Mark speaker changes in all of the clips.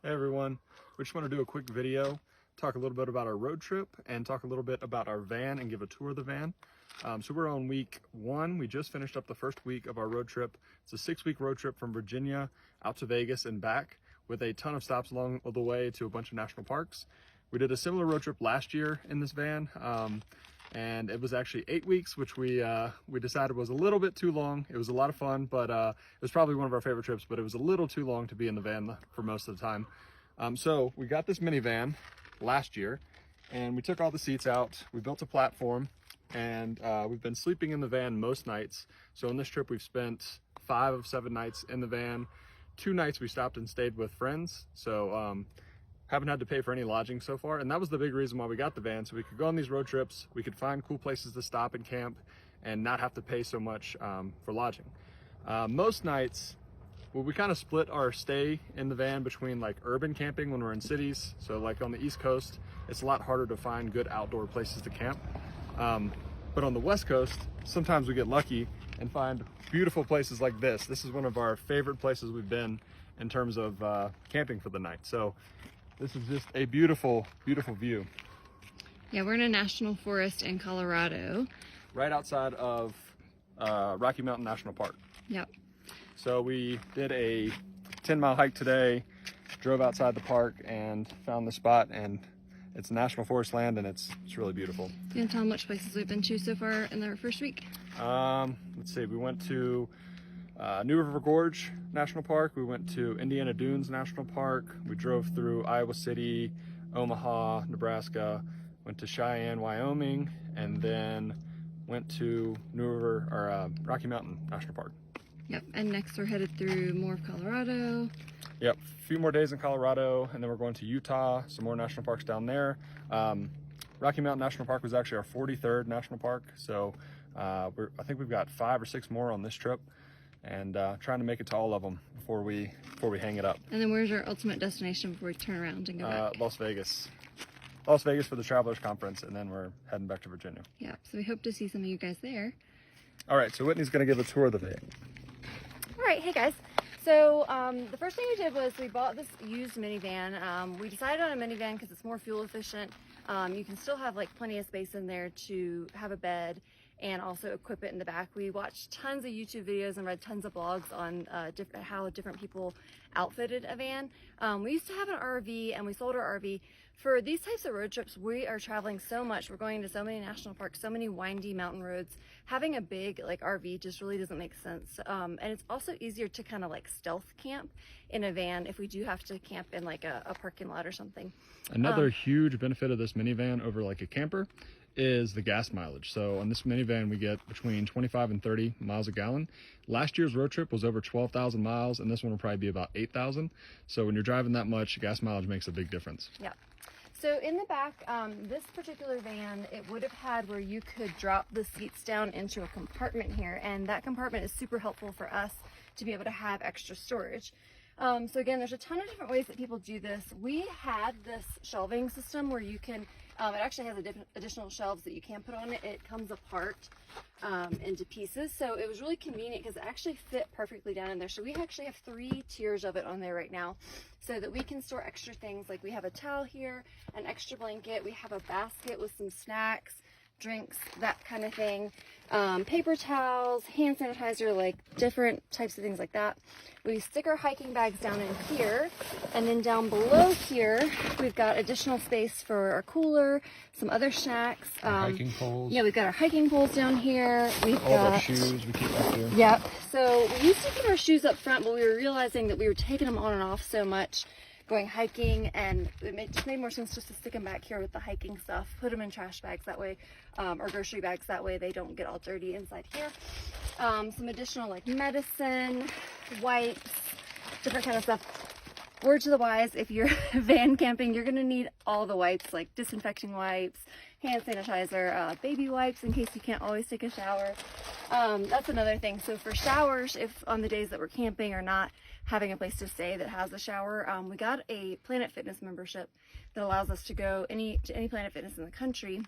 Speaker 1: Hey everyone, we just want to do a quick video, talk a little bit about our road trip and talk a little bit about our van and give a tour of the van. So we're on week 1. We just finished up the first week of our road trip. It's a 6-week road trip from Virginia out to Vegas and back with a ton of stops along the way to a bunch of national parks. We did a similar road trip last year in this van. And it was actually 8 weeks, which we decided was a little bit too long. It was a lot of fun, but it was probably one of our favorite trips, but it was a little too long to be in the van for most of the time. So we got this minivan last year and we took all the seats out. We built a platform and we've been sleeping in the van most nights. So on this trip, we've spent 5 of 7 nights in the van. 2 nights we stopped and stayed with friends. So haven't had to pay for any lodging so far, and that was the big reason why we got the van, so we could go on these road trips, we could find cool places to stop and camp and not have to pay so much for lodging. Most nights, well, we kind of split our stay in the van between like urban camping when we're in cities. So like on the East Coast, it's a lot harder to find good outdoor places to camp. But on the West Coast, sometimes we get lucky and find beautiful places like this. This is one of our favorite places we've been in terms of camping for the night. So this is just a beautiful, beautiful view.
Speaker 2: Yeah, we're in a national forest in Colorado.
Speaker 1: Right outside of Rocky Mountain National Park.
Speaker 2: Yep.
Speaker 1: So we did a 10-mile hike today, drove outside the park and found the spot, and it's national forest land and it's really beautiful.
Speaker 2: You can tell them which places we've been to so far in our first week?
Speaker 1: Let's see, we went to New River Gorge National Park, we went to Indiana Dunes National Park, we drove through Iowa City, Omaha, Nebraska, went to Cheyenne, Wyoming, and then went to Rocky Mountain National Park.
Speaker 2: Yep, and next we're headed through more of Colorado.
Speaker 1: Yep, a few more days in Colorado, and then we're going to Utah, some more national parks down there. Rocky Mountain National Park was actually our 43rd national park, so I think we've got 5 or 6 more on this trip, and trying to make it to all of them before we hang it up.
Speaker 2: And then where's our ultimate destination before we turn around and go back?
Speaker 1: Las Vegas. Las Vegas for the Travelers Conference, and then we're heading back to Virginia.
Speaker 2: Yeah, so we hope to see some of you guys there.
Speaker 1: All right, so Whitney's gonna give a tour of the van.
Speaker 3: All right, hey guys. So the first thing we did was we bought this used minivan. We decided on a minivan because it's more fuel efficient. You can still have like plenty of space in there to have a bed and also equip it in the back. We watched tons of YouTube videos and read tons of blogs on how different people outfitted a van. We used to have an RV and we sold our RV. For these types of road trips, we are traveling so much. We're going to so many national parks, so many windy mountain roads. Having a big like RV just really doesn't make sense. And it's also easier to kind of like stealth camp in a van if we do have to camp in like a parking lot or something.
Speaker 1: Another huge benefit of this minivan over like a camper is the gas mileage. So on this minivan, we get between 25 and 30 miles a gallon. Last year's road trip was over 12,000 miles, and this one will probably be about 8,000. So when you're driving that much, gas mileage makes a big difference.
Speaker 3: Yeah. So in the back, this particular van, it would have had where you could drop the seats down into a compartment here, and that compartment is super helpful for us to be able to have extra storage. So again, there's a ton of different ways that people do this. We had this shelving system where you can, it actually has additional shelves that you can put on it. It comes apart into pieces. So it was really convenient because it actually fit perfectly down in there. So we actually have 3 tiers of it on there right now so that we can store extra things. Like we have a towel here, an extra blanket, we have a basket with some snacks, drinks, that kind of thing, paper towels, hand sanitizer, like different types of things like that. We stick our hiking bags down in here, and then down below here we've got additional space for our cooler, some other snacks,
Speaker 1: Hiking poles.
Speaker 3: yeah, we've got our hiking poles down here. We've
Speaker 1: All
Speaker 3: got
Speaker 1: our shoes we keep up here.
Speaker 3: Yep. So we used to keep our shoes up front, but we were realizing that we were taking them on and off so much going hiking, and it just made more sense just to stick them back here with the hiking stuff, put them in trash bags that way, or grocery bags that way they don't get all dirty inside here. Some additional like medicine, wipes, different kind of stuff. Word to the wise, if you're van camping, you're gonna need all the wipes, like disinfecting wipes, hand sanitizer, baby wipes in case you can't always take a shower. That's another thing. So for showers, if on the days that we're camping or not having a place to stay that has a shower, we got a Planet Fitness membership that allows us to go to any Planet Fitness in the country,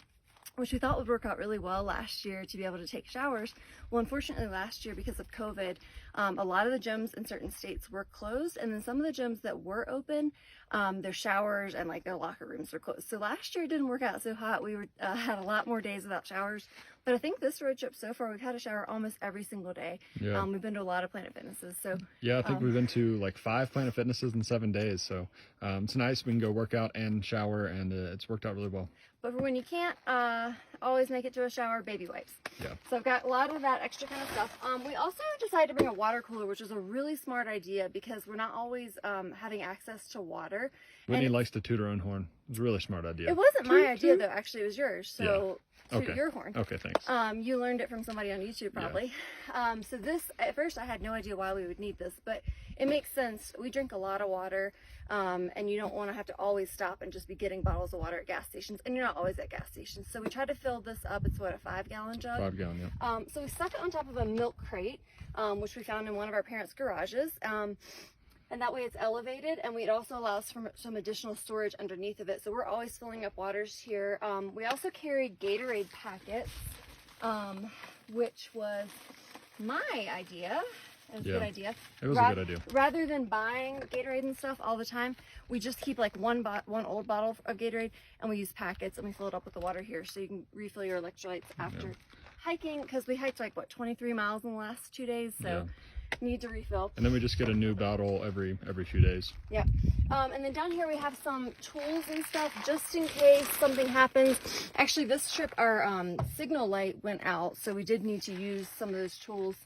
Speaker 3: which we thought would work out really well last year to be able to take showers. Well, unfortunately last year, because of COVID, A lot of the gyms in certain states were closed, and then some of the gyms that were open, their showers and like their locker rooms were closed. So last year it didn't work out so hot. We had a lot more days without showers, but I think this road trip so far we've had a shower almost every single day.
Speaker 1: Yeah.
Speaker 3: We've been to a lot of Planet Fitnesses. So
Speaker 1: yeah, I think we've been to like 5 Planet Fitnesses in 7 days. So it's nice. We can go work out and shower, and it's worked out really well.
Speaker 3: But for when you can't always make it to a shower, baby wipes.
Speaker 1: Yeah.
Speaker 3: So I've got a lot of that extra kind of stuff. We also decided to bring a water cooler, which was a really smart idea because we're not always having access to water.
Speaker 1: Whitney likes to toot her own horn. It was a really smart idea.
Speaker 3: It wasn't my idea though, actually it was yours. So toot
Speaker 1: Okay.
Speaker 3: your horn.
Speaker 1: Okay, thanks.
Speaker 3: You learned it from somebody on YouTube probably. Yeah. So this, at first I had no idea why we would need this, but it makes sense. We drink a lot of water, and you don't want to have to always stop and just be getting bottles of water at gas stations, and you're not always at gas stations. So we tried to fill this up. It's what, a 5-gallon jug?
Speaker 1: 5 gallon, yeah.
Speaker 3: So we stuck it on top of a milk crate, which we found in one of our parents' garages. And that way it's elevated, and it also allows for some additional storage underneath of it. So we're always filling up waters here. We also carry Gatorade packets, which was my idea. It was a good idea.
Speaker 1: It was a good idea.
Speaker 3: Rather than buying Gatorade and stuff all the time, we just keep like one old bottle of Gatorade, and we use packets, and we fill it up with the water here, so you can refill your electrolytes after hiking, because we hiked like, what, 23 miles in the last 2 days, so need to refill.
Speaker 1: And then we just get a new bottle every few days.
Speaker 3: Yeah. And then down here we have some tools and stuff just in case something happens. Actually, this trip our signal light went out, so we did need to use some of those tools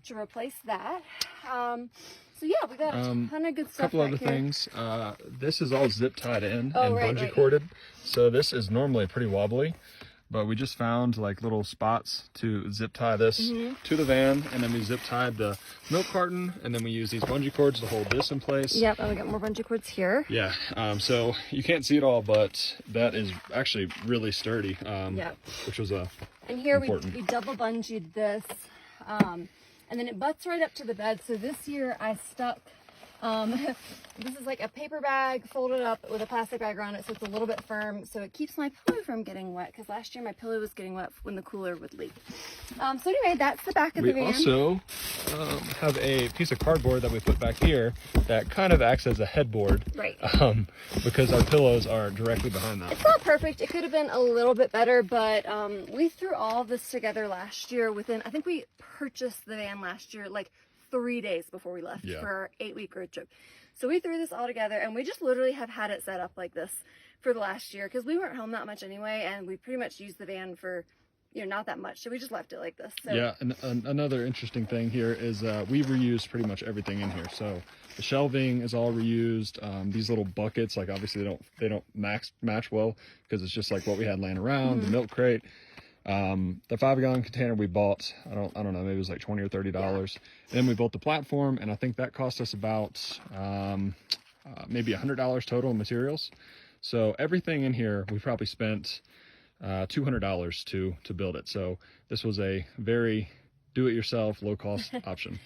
Speaker 3: to replace that. So yeah, we got a ton of good stuff.
Speaker 1: Couple other things. This is all zip tied in and bungee
Speaker 3: right.
Speaker 1: corded. So this is normally pretty wobbly, but we just found like little spots to zip tie this to the van, and then we zip tied the milk carton, and then we use these bungee cords to hold this in place.
Speaker 3: Yep, and we got more bungee cords here.
Speaker 1: Yeah, so you can't see it all, but that is actually really sturdy, which was
Speaker 3: and here
Speaker 1: important.
Speaker 3: we double bungeed this, and then it butts right up to the bed. So this year I stuck, this is like a paper bag folded up with a plastic bag around it, so it's a little bit firm, so it keeps my pillow from getting wet, because last year my pillow was getting wet when the cooler would leak. So anyway, that's the back of the van. We
Speaker 1: also have a piece of cardboard that we put back here that kind of acts as a headboard,
Speaker 3: right?
Speaker 1: Because our pillows are directly behind that.
Speaker 3: It's not perfect. It could have been a little bit better, but we threw all this together last year I think we purchased the van last year like 3 days before we left for our 8-week road trip. So we threw this all together, and we just literally have had it set up like this for the last year, because we weren't home that much anyway, and we pretty much used the van for, not that much. So we just left it like this. So. Yeah,
Speaker 1: and another interesting thing here is we reused pretty much everything in here. So the shelving is all reused. These little buckets, like obviously they don't match well, because it's just like what we had laying around, the milk crate. The 5-gallon container we bought, I don't know, maybe it was like $20 or $30. And then we built the platform, and I think that cost us about maybe $100 total in materials. So everything in here, we probably spent $200 to build it. So this was a very do-it-yourself, low-cost option.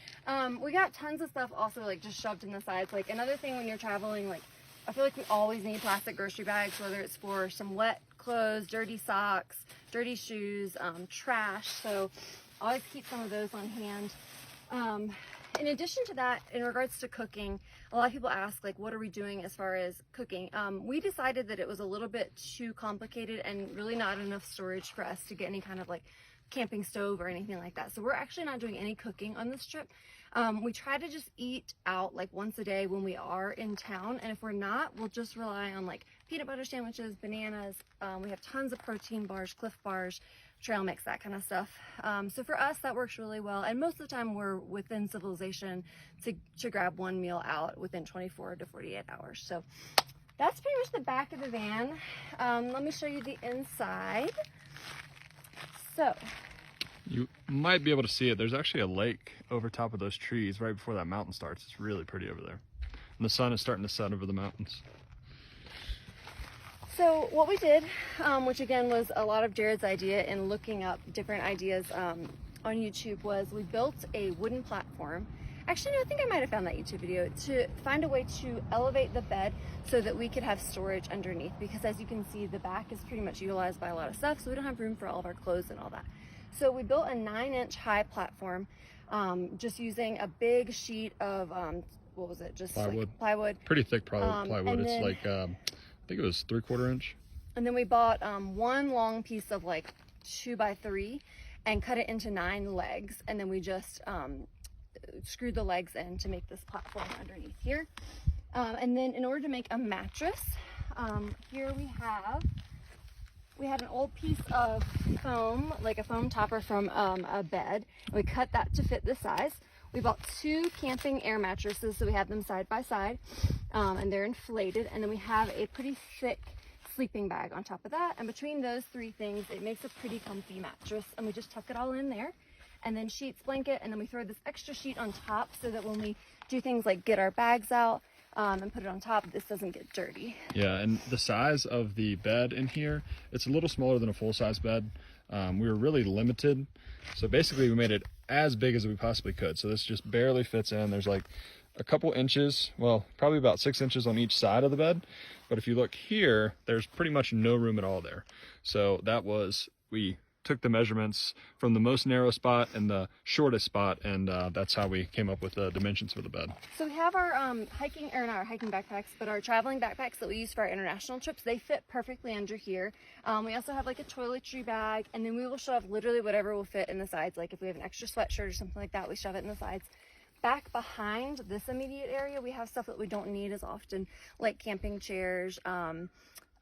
Speaker 3: We got tons of stuff also like just shoved in the sides. Like another thing when you're traveling, like I feel like we always need plastic grocery bags, whether it's for some wet clothes, dirty socks, dirty shoes, trash. So always keep some of those on hand. In addition to that, in regards to cooking, a lot of people ask, like, what are we doing as far as cooking? We decided that it was a little bit too complicated and really not enough storage for us to get any kind of like camping stove or anything like that. So we're actually not doing any cooking on this trip. We try to just eat out like once a day when we are in town, and if we're not, we'll just rely on like peanut butter sandwiches, bananas. We have tons of protein bars, Cliff bars, trail mix, that kind of stuff. So for us, that works really well, and most of the time we're within civilization to grab one meal out within 24 to 48 hours. So that's pretty much the back of the van. Let me show you the inside. So
Speaker 1: you might be able to see it. There's actually a lake over top of those trees right before that mountain starts. It's really pretty over there. And the sun is starting to set over the mountains.
Speaker 3: So what we did, which again was a lot of Jared's idea in looking up different ideas on YouTube, was we built a wooden platform. Actually, no, I think I might have found that YouTube video, to find a way to elevate the bed so that we could have storage underneath, because as you can see, the back is pretty much utilized by a lot of stuff, so we don't have room for all of our clothes and all that. So we built a 9-inch high platform. just using a big sheet of, what was it? Just
Speaker 1: Plywood.
Speaker 3: like plywood.
Speaker 1: Pretty thick plywood.
Speaker 3: and
Speaker 1: It's
Speaker 3: then-
Speaker 1: like, I think it was 3/4 inch.
Speaker 3: And then we bought one long piece of like 2x3 and cut it into 9 legs. And then we just screwed the legs in to make this platform underneath here. And then in order to make a mattress, here we had an old piece of foam, like a foam topper from a bed. We cut that to fit this size. We bought 2 camping air mattresses, so we have them side by side, and they're inflated. And then we have a pretty thick sleeping bag on top of that. And between those 3 things, it makes a pretty comfy mattress. And we just tuck it all in there. And then sheets, blanket, and then we throw this extra sheet on top so that when we do things like get our bags out and put it on top, this doesn't get dirty.
Speaker 1: Yeah, and the size of the bed in here, it's a little smaller than a full-size bed. We were really limited, so basically we made it as big as we possibly could. So this just barely fits in. There's like a couple inches, well, probably about 6 inches on each side of the bed. But if you look here, there's pretty much no room at all there. So that was, we took the measurements from the most narrow spot and the shortest spot, and that's how we came up with the dimensions for the bed.
Speaker 3: So we have our hiking, or not our hiking backpacks, but our traveling backpacks that we use for our international trips. They fit perfectly under here. We also have like a toiletry bag, and then we will shove literally whatever will fit in the sides. Like if we have an extra sweatshirt or something like that, we shove it in the sides. Back behind this immediate area, we have stuff that we don't need as often, like camping chairs,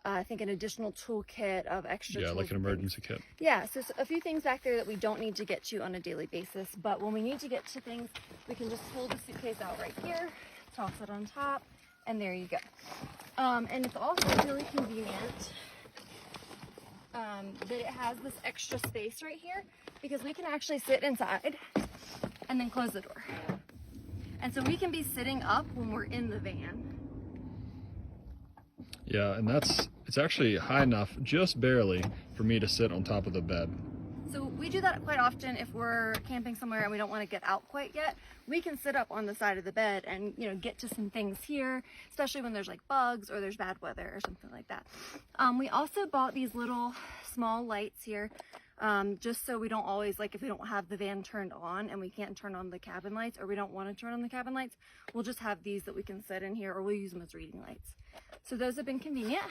Speaker 3: I think an additional toolkit of extra tools
Speaker 1: like an
Speaker 3: and
Speaker 1: emergency kit.
Speaker 3: Yeah, so a few things back there that we don't need to get to on a daily basis, but when we need to get to things, we can just pull the suitcase out right here, toss it on top, and there you go. And it's also really convenient that it has this extra space right here, because we can actually sit inside and then close the door. And so we can be sitting up when we're in the van.
Speaker 1: Yeah, and it's actually high enough, just barely, for me to sit on top of the bed.
Speaker 3: So we do that quite often if we're camping somewhere and we don't want to get out quite yet. We can sit up on the side of the bed and, you know, get to some things here, especially when there's like bugs or there's bad weather or something like that. We also bought these little small lights here, just so we don't always, like if we don't have the van turned on and we can't turn on the cabin lights, or we don't want to turn on the cabin lights, we'll just have these that we can sit in here, or we'll use them as reading lights. So those have been convenient.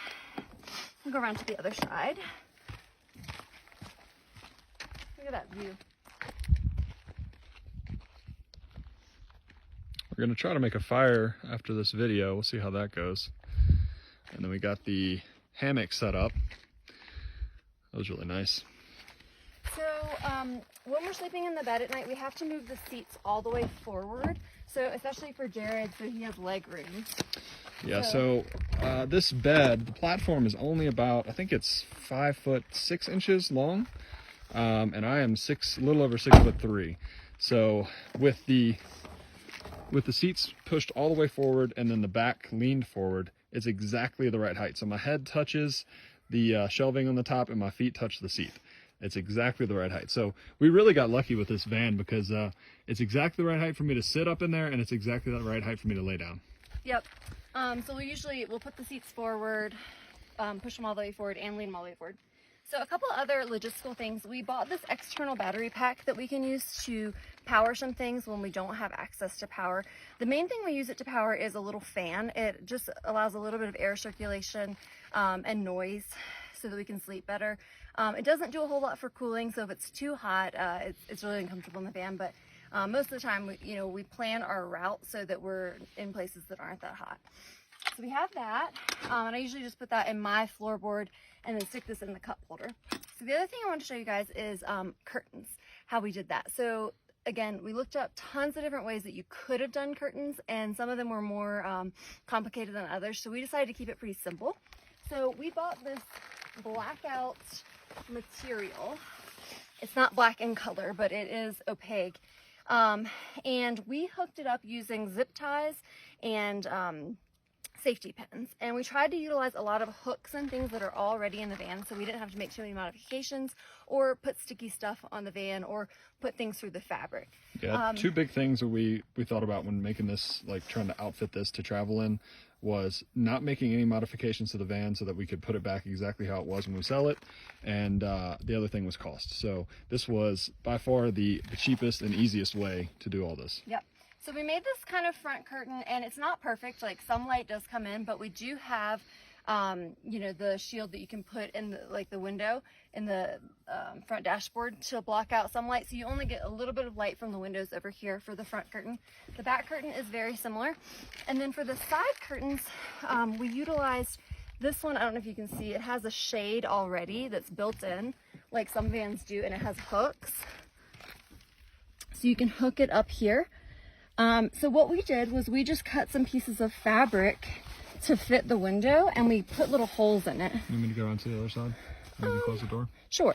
Speaker 3: We'll go around to the other side. Look at that view.
Speaker 1: We're gonna try to make a fire after this video. We'll see how that goes. And then we got the hammock set up. That was really nice.
Speaker 3: So when we're sleeping in the bed at night, we have to move the seats all the way forward. So especially for Jared, so he has leg room.
Speaker 1: Yeah, so this bed, the platform is only about, I think it's 5'6" long. And I am a little over 6'3". So with the seats pushed all the way forward and then the back leaned forward, it's exactly the right height. So my head touches the shelving on the top and my feet touch the seat. It's exactly the right height. So we really got lucky with this van, because it's exactly the right height for me to sit up in there, and it's exactly the right height for me to lay down.
Speaker 3: Yep. So we'll put the seats forward, push them all the way forward, and lean them all the way forward. So a couple other logistical things. We bought this external battery pack that we can use to power some things when we don't have access to power. The main thing we use it to power is a little fan. It just allows a little bit of air circulation and noise so that we can sleep better. It doesn't do a whole lot for cooling, so if it's too hot, it's really uncomfortable in the van, but most of the time, we plan our route so that we're in places that aren't that hot. So we have that, and I usually just put that in my floorboard and then stick this in the cup holder. So the other thing I want to show you guys is curtains, how we did that. So again, we looked up tons of different ways that you could have done curtains, and some of them were more complicated than others, so we decided to keep it pretty simple. So we bought this blackout material. It's not black in color, but it is opaque. And we hooked it up using zip ties and safety pins, and we tried to utilize a lot of hooks and things that are already in the van, so we didn't have to make too many modifications or put sticky stuff on the van or put things through the fabric.
Speaker 1: Yeah, 2 big things that we thought about when making this, like trying to outfit this to travel in, was not making any modifications to the van so that we could put it back exactly how it was when we sell it. And the other thing was cost. So this was by far the cheapest and easiest way to do all this.
Speaker 3: Yep. So we made this kind of front curtain, and it's not perfect. Like, some light does come in, but we do have, you know, the shield that you can put in the, like, the window in the front dashboard to block out some light. So you only get a little bit of light from the windows over here for the front curtain. The back curtain is very similar. And then for the side curtains, we utilized this one. I don't know if you can see, it has a shade already that's built in, like some vans do, and it has hooks. So you can hook it up here. So what we did was we just cut some pieces of fabric to fit the window, and we put little holes in it.
Speaker 1: You want me to go on to the other side? Maybe close the door?
Speaker 3: Sure.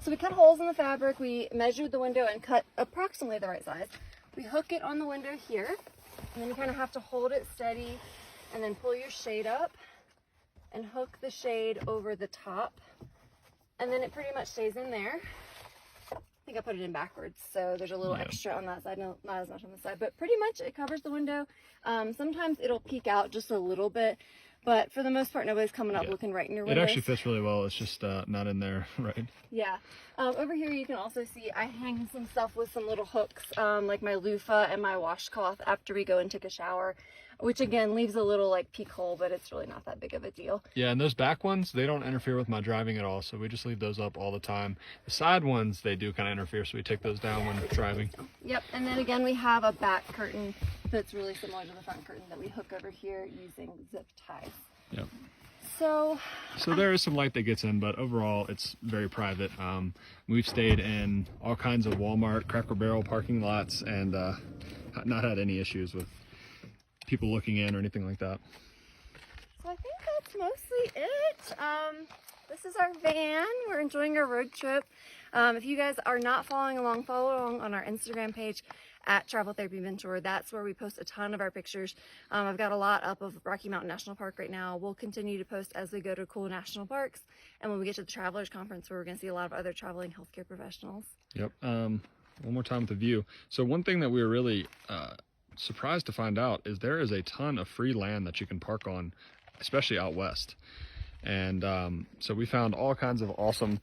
Speaker 3: So we cut holes in the fabric, we measured the window and cut approximately the right size. We hook it on the window here, and then you kind of have to hold it steady and then pull your shade up and hook the shade over the top, and then it pretty much stays in there. I think I put it in backwards, so there's a little extra on that side, no, not as much on this side, but pretty much it covers the window. Sometimes it'll peek out just a little bit, but for the most part, nobody's coming up looking right in your windows.
Speaker 1: It actually fits really well. It's just not in there, right?
Speaker 3: Yeah. Over here you can also see I hang some stuff with some little hooks, like my loofah and my washcloth after we go and take a shower, which again leaves a little like peek hole, but it's really not that big of a deal.
Speaker 1: Yeah, and those back ones, they don't interfere with my driving at all, so we just leave those up all the time. The side ones, they do kind of interfere, so we take those down when driving.
Speaker 3: Yep, and then again we have a back curtain that's really similar to the front curtain that we hook over here using zip ties.
Speaker 1: Yep.
Speaker 3: So
Speaker 1: there is some light that gets in, but overall it's very private. We've stayed in all kinds of Walmart, Cracker Barrel parking lots, and not had any issues with people looking in or anything like that.
Speaker 3: So I think that's mostly it. This is our van. We're enjoying our road trip. If you guys are not following along, follow along on our Instagram page at Travel Therapy Mentor. That's where we post a ton of our pictures. I've got a lot up of Rocky Mountain National Park right now. We'll continue to post as we go to cool national parks, and when we get to the Travelers Conference, where we're going to see a lot of other traveling healthcare professionals. Yep.
Speaker 1: One more time with the view. So one thing that we were really surprised to find out is there is a ton of free land that you can park on, especially out west. And so we found all kinds of awesome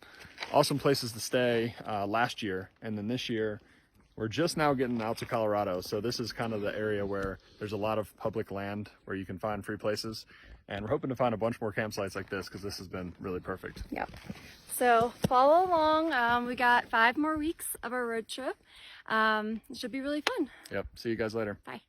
Speaker 1: places to stay last year, and then this year we're just now getting out to Colorado. So this is kind of the area where there's a lot of public land where you can find free places, and we're hoping to find a bunch more campsites like this because this has been really perfect.
Speaker 3: Yep. So follow along. We got 5 more weeks of our road trip. It should be really fun.
Speaker 1: Yep. See you guys later.
Speaker 3: Bye.